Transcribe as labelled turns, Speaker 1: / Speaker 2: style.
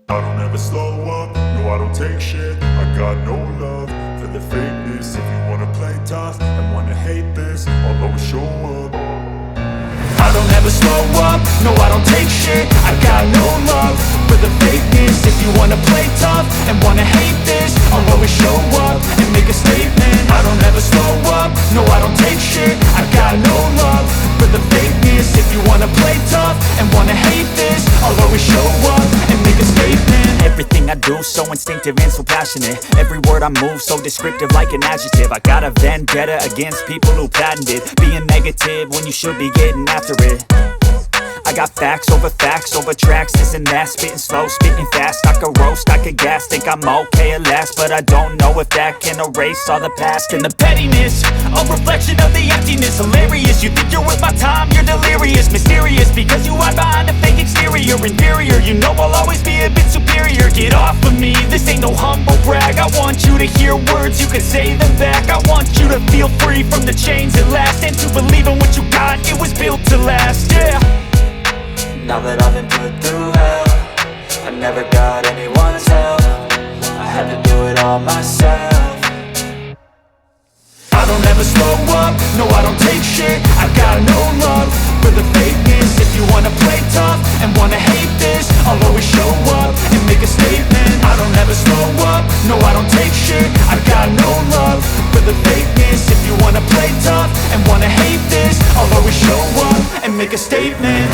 Speaker 1: I don't ever slow up, no I don't take shit. I got no love for the fakeness. If you wanna play tough and wanna hate this, I'll always show up.
Speaker 2: I don't ever slow up, no I don't take shit. I got no love for the fakeness. If you wanna play tough and wanna hate this, I'll always show up and make a statement. I don't ever slow up, no I don't take shit. I got no love for the fakeness. If you wanna play tough and wanna hate this, I'll always show up and make a statement.
Speaker 3: Everything I do so instinctive and so passionate. Every word I move so descriptive like an adjective. I got a vendetta against people who patented being negative when you should be getting after it. I got facts over tracks, this and that. Spitting slow, spitting fast, I could roast, I could gas. Think I'm okay at last, but I don't know if that can erase all the past. And the pettiness, a reflection of the emptiness. Hilarious, you think you're worth my time, you're delirious. Mysterious, because you hide behind a fake exterior. Inferior, you know I'll always be a bit superior. Get off of me, this ain't no humble brag. I want you to hear words, you can say them back. I want you to feel free from the chains at last, and to believe in what you got, it was built to last, yeah.
Speaker 4: Now that I've been put through hell, I never got anyone's help. I had to do it all myself.
Speaker 2: I don't ever slow up, no I don't take shit. I got no love for the fakeness. If you wanna play tough and wanna hate this, I'll always show up and make a statement. I don't ever slow up, no I don't take shit. I got no love for the fakeness. If you wanna play tough and wanna hate this, I'll always show up and make a statement.